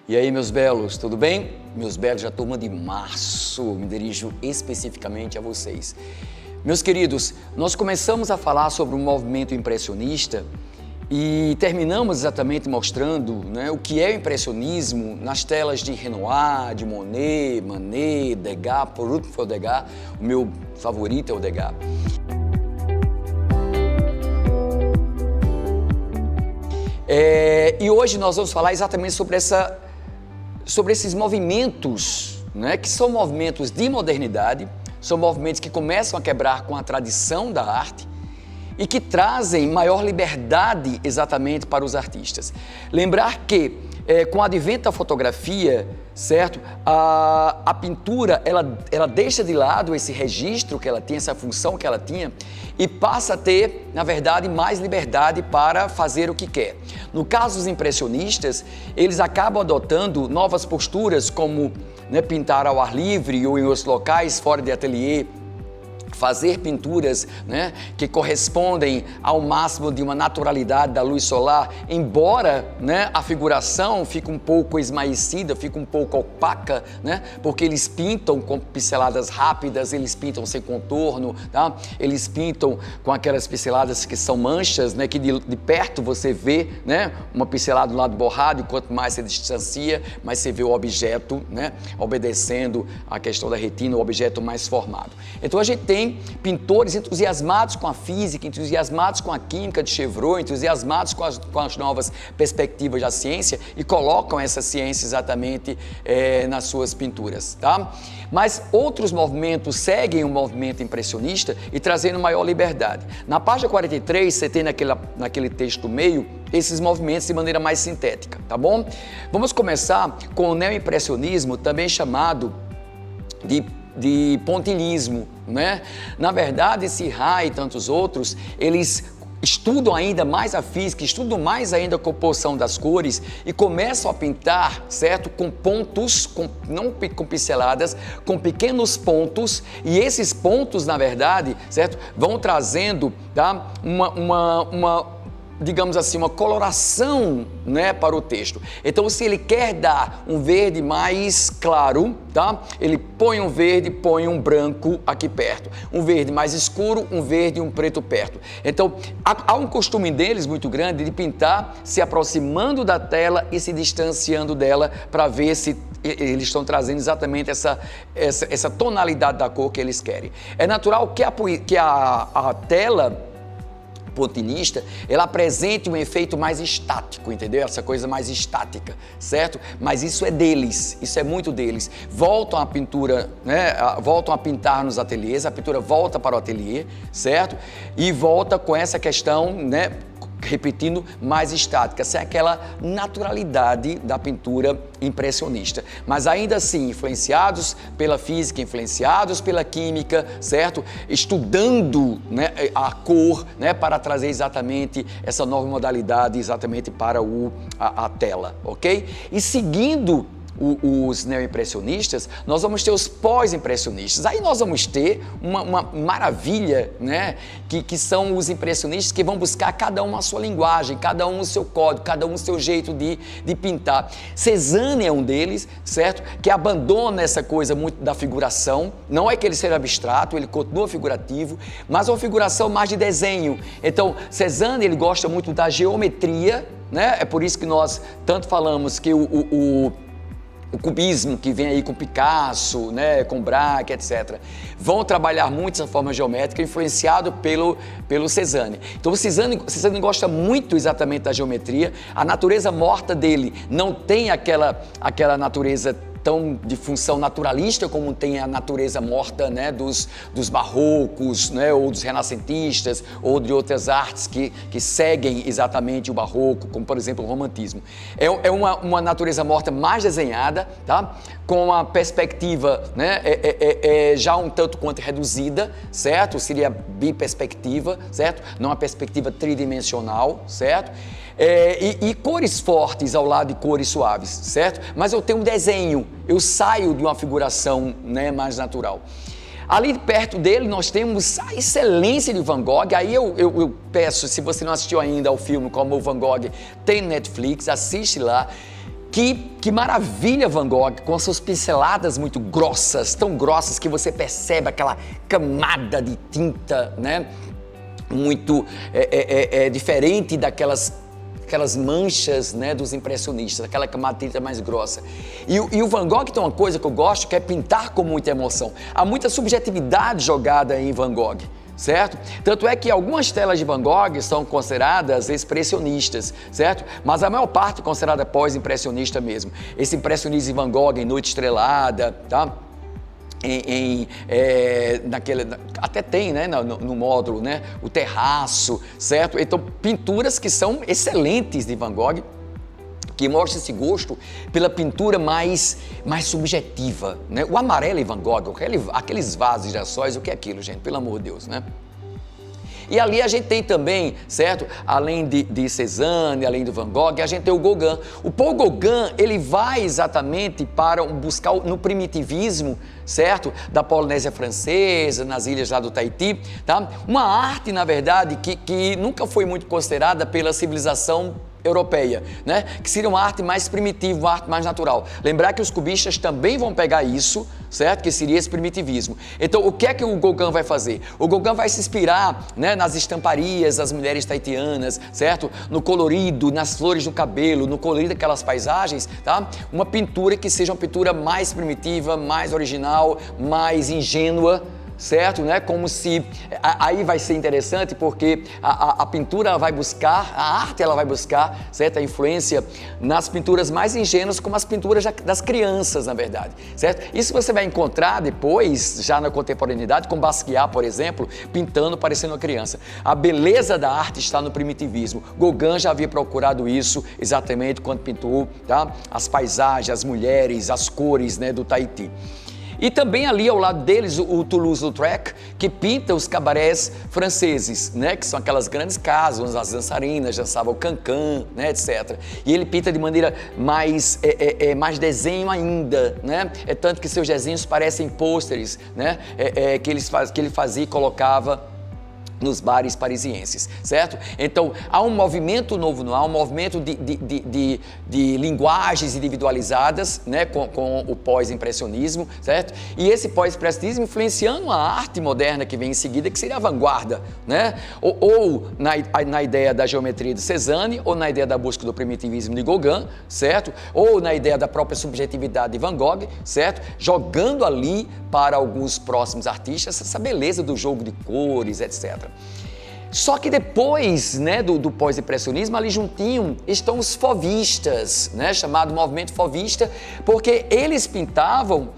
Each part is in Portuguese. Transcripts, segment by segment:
E aí, meus belos, tudo bem? Meus belos da turma de março, me dirijo especificamente a vocês. Meus queridos, nós começamos a falar sobre o movimento impressionista e terminamos exatamente mostrando, o que é o impressionismo nas telas de Renoir, de Monet, Manet, Degas, por último foi o Degas, o meu favorito é o Degas. E hoje nós vamos falar exatamente sobre esses movimentos, que são movimentos de modernidade, são movimentos que começam a quebrar com a tradição da arte e que trazem maior liberdade exatamente para os artistas. Lembrar que com o advento da fotografia, certo? A pintura, ela deixa de lado esse registro que ela tinha, essa função que ela tinha e passa a ter, na verdade, mais liberdade para fazer o que quer. No caso dos impressionistas, eles acabam adotando novas posturas como pintar ao ar livre ou em outros locais, fora de ateliê, fazer pinturas que correspondem ao máximo de uma naturalidade da luz solar, embora a figuração fique um pouco esmaecida, fique um pouco opaca, porque eles pintam com pinceladas rápidas, eles pintam sem contorno, tá? Eles pintam com aquelas pinceladas que são manchas, que de perto você vê uma pincelada do lado borrado e quanto mais você distancia, mais você vê o objeto obedecendo à questão da retina, o objeto mais formado. Então a gente tem pintores entusiasmados com a física, entusiasmados com a química de Chevreul, entusiasmados com as novas perspectivas da ciência e colocam essa ciência exatamente nas suas pinturas, tá? Mas outros movimentos seguem o movimento impressionista e trazendo maior liberdade. Na página 43, você tem naquele texto do meio esses movimentos de maneira mais sintética, tá bom? Vamos começar com o neoimpressionismo, também chamado de pontilhismo, Na verdade, esse Ra e tantos outros, eles estudam ainda mais a física, estudam mais ainda a composição das cores e começam a pintar, certo? Com pontos, não com pinceladas, com pequenos pontos, e esses pontos, na verdade, certo? Vão trazendo, tá? Digamos assim, uma coloração, para o texto. Então, se ele quer dar um verde mais claro, tá? Ele põe um verde, põe um branco aqui perto. Um verde mais escuro, um verde e um preto perto. Então, há um costume deles muito grande de pintar se aproximando da tela e se distanciando dela para ver se eles estão trazendo exatamente essa tonalidade da cor que eles querem. É natural que a tela pontilhista, ela apresente um efeito mais estático, entendeu? Essa coisa mais estática, certo? Mas isso é deles, isso é muito deles. Voltam à pintura, voltam a pintar nos ateliês, a pintura volta para o ateliê, certo? E volta com essa questão, repetindo, mais estática, sem aquela naturalidade da pintura impressionista. Mas ainda assim, influenciados pela física, influenciados pela química, certo? Estudando a cor, para trazer exatamente essa nova modalidade exatamente para a tela, ok? E seguindo os neoimpressionistas, nós vamos ter os pós-impressionistas. Aí nós vamos ter uma maravilha, que são os impressionistas que vão buscar cada um a sua linguagem, cada um o seu código, cada um o seu jeito de pintar. Cézanne é um deles, certo? Que abandona essa coisa muito da figuração. Não é que ele seja abstrato, ele continua figurativo, mas uma figuração mais de desenho. Então, Cézanne, ele gosta muito da geometria, É por isso que nós tanto falamos que o cubismo que vem aí com Picasso, com Braque, etc. Vão trabalhar muito essa forma geométrica, influenciado pelo Cézanne. Então o Cézanne gosta muito exatamente da geometria. A natureza morta dele não tem aquela natureza tão de função naturalista como tem a natureza morta, dos barrocos, ou dos renascentistas, ou de outras artes que seguem exatamente o barroco, como por exemplo o romantismo. É uma natureza morta mais desenhada, tá? Com a perspectiva, já um tanto quanto reduzida, certo? Seria biperspectiva, certo? Não uma perspectiva tridimensional, certo? E cores fortes ao lado de cores suaves, certo? Mas eu tenho um desenho, eu saio de uma figuração mais natural. Ali perto dele nós temos a excelência de Van Gogh. Aí eu peço, se você não assistiu ainda ao filme como o Van Gogh, tem Netflix, assiste lá. Que maravilha Van Gogh, com suas pinceladas muito grossas, tão grossas que você percebe aquela camada de tinta, né? Muito diferente daquelas manchas, né, dos impressionistas, aquela camada de tinta mais grossa. E o Van Gogh tem uma coisa que eu gosto, que é pintar com muita emoção. Há muita subjetividade jogada em Van Gogh, certo? Tanto é que algumas telas de Van Gogh são consideradas expressionistas, certo? Mas a maior parte é considerada pós-impressionista mesmo. Esse impressionismo de Van Gogh em Noite Estrelada, tá? Até tem, né, no módulo, né, o terraço, certo? Então, pinturas que são excelentes de Van Gogh, que mostra esse gosto pela pintura mais subjetiva, né? O amarelo em Van Gogh, aqueles vasos de girassóis, o que é aquilo, gente? Pelo amor de Deus, né? E ali a gente tem também, certo? Além de Cézanne, além do Van Gogh, a gente tem o Gauguin. O Paul Gauguin, ele vai exatamente para buscar no primitivismo, certo? Da Polinésia Francesa, nas ilhas lá do Tahiti, tá? Uma arte, na verdade, que nunca foi muito considerada pela civilização europeia, né? Que seria uma arte mais primitiva, uma arte mais natural. Lembrar que os cubistas também vão pegar isso, certo? Que seria esse primitivismo. Então, o que é que o Gauguin vai fazer? O Gauguin vai se inspirar, né, nas estamparias das mulheres tahitianas, certo? No colorido, nas flores do cabelo, no colorido daquelas paisagens, tá? Uma pintura que seja uma pintura mais primitiva, mais original, mais ingênua, certo, né? Como se... Aí vai ser interessante porque a pintura ela vai buscar, a arte ela vai buscar, certo? A influência nas pinturas mais ingênuas como as pinturas das crianças, na verdade, certo? Isso você vai encontrar depois, já na contemporaneidade, com Basquiat, por exemplo, pintando parecendo uma criança. A beleza da arte está no primitivismo. Gauguin já havia procurado isso exatamente quando pintou, tá? As paisagens, as mulheres, as cores, né, do Tahiti. E também ali ao lado deles o Toulouse-Lautrec, que pinta os cabarés franceses, né? Que são aquelas grandes casas onde as dançarinas dançavam o cancan, né? Etc. E ele pinta de maneira mais desenho ainda, né? É tanto que seus desenhos parecem pôsteres, né? Que ele fazia e colocava nos bares parisienses, certo? Então, há um movimento novo no ar, um movimento de linguagens individualizadas, né, com o pós-impressionismo, certo? E esse pós-impressionismo influenciando a arte moderna que vem em seguida, que seria a vanguarda, né? Ou na ideia da geometria de Cézanne, ou na ideia da busca do primitivismo de Gauguin, certo? Ou na ideia da própria subjetividade de Van Gogh, certo? Jogando ali para alguns próximos artistas essa beleza do jogo de cores, etc. Só que depois, né, do pós-impressionismo, ali juntinho estão os fauvistas, né, chamado movimento fauvista, porque eles pintavam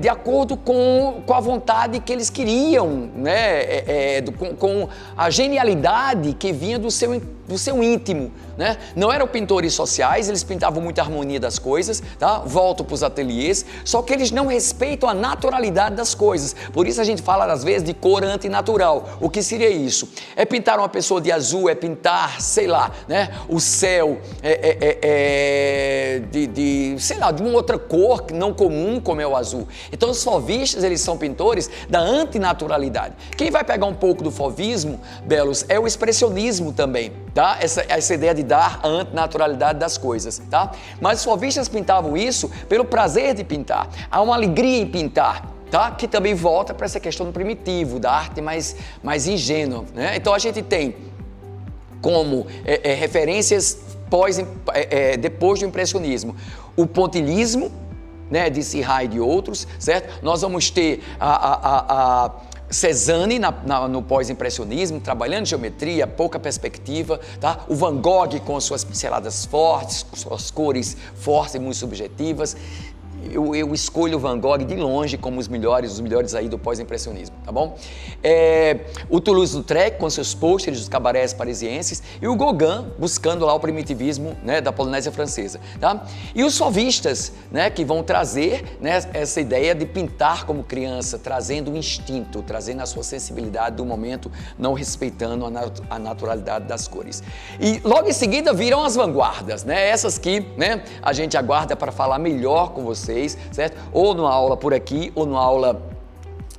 de acordo com a vontade que eles queriam, né, com a genialidade que vinha do seu íntimo, né? Não eram pintores sociais, eles pintavam muita harmonia das coisas, tá? Volto para os ateliês, só que eles não respeitam a naturalidade das coisas. Por isso a gente fala às vezes de cor antinatural. O que seria isso? É pintar uma pessoa de azul, é pintar, sei lá, né, o céu sei lá, de uma outra cor não comum como é o azul. Então os fauvistas, eles são pintores da antinaturalidade. Quem vai pegar um pouco do fauvismo, Belos, é o expressionismo também, tá? Essa ideia de dar a antinaturalidade das coisas, tá? Mas os fauvistas pintavam isso pelo prazer de pintar. Há uma alegria em pintar, tá? Que também volta para essa questão do primitivo, da arte mais ingênua, né? Então a gente tem como referências depois do impressionismo o pontilhismo, né, de Sirá e de outros, certo? Nós vamos ter a Cézanne no pós-impressionismo, trabalhando geometria, pouca perspectiva, tá? O Van Gogh com suas pinceladas fortes, com suas cores fortes e muito subjetivas. Eu escolho o Van Gogh de longe como os melhores aí do pós-impressionismo, tá bom? O Toulouse-Lautrec com seus pôsteres dos cabarés parisienses e o Gauguin buscando lá o primitivismo, né, da Polinésia Francesa, tá? E os fauvistas, né, que vão trazer, né, essa ideia de pintar como criança, trazendo o instinto, trazendo a sua sensibilidade do momento, não respeitando a naturalidade das cores. E logo em seguida viram as vanguardas, né? Essas que, né, a gente aguarda para falar melhor com vocês, certo? Ou numa aula por aqui, ou numa aula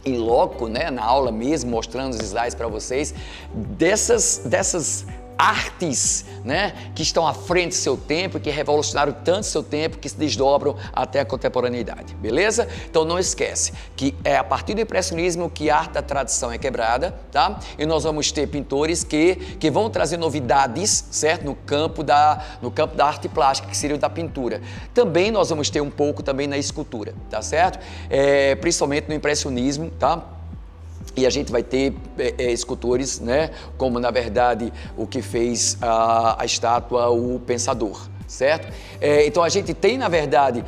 in loco, né? Na aula mesmo, mostrando os slides para vocês, dessas artes, né, que estão à frente do seu tempo, que revolucionaram tanto seu tempo, que se desdobram até a contemporaneidade, beleza? Então não esquece que é a partir do impressionismo que a arte da tradição é quebrada, tá? E nós vamos ter pintores que vão trazer novidades, certo? No campo da arte plástica, que seria o da pintura. Também nós vamos ter um pouco também na escultura, tá certo? Principalmente no impressionismo, tá? E a gente vai ter escultores, né, como na verdade o que fez a estátua O Pensador, certo? Então a gente tem na verdade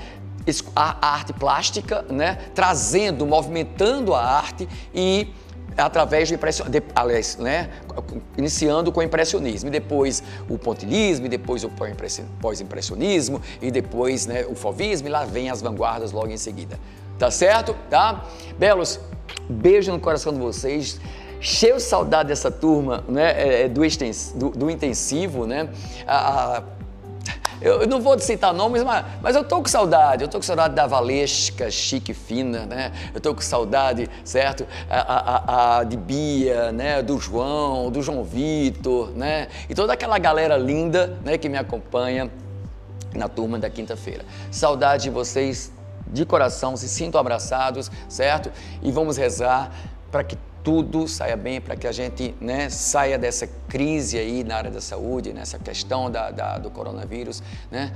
a arte plástica, né, trazendo, movimentando a arte e através do impressionismo, aliás, né, iniciando com o impressionismo, e depois o pontilhismo, e depois o pós-impressionismo, e depois, né, o fauvismo, e lá vem as vanguardas logo em seguida. Tá certo? Tá? Belos, beijo no coração de vocês. Cheio de saudade dessa turma, né, do intensivo, né? Eu não vou citar nomes, mas eu tô com saudade. Eu tô com saudade da Valesca, chique e fina, né? Eu tô com saudade, certo? De Bia, né? Do João Vitor, né? E toda aquela galera linda, né, que me acompanha na turma da quinta-feira. Saudade de vocês. De coração, se sintam abraçados, certo? E vamos rezar para que tudo saia bem, para que a gente, né, saia dessa crise aí na área da saúde, nessa questão do coronavírus, né?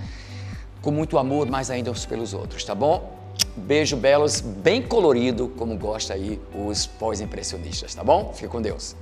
Com muito amor, mais ainda uns pelos outros, tá bom? Beijo, belos, bem colorido, como gosta aí os pós-impressionistas, tá bom? Fique com Deus.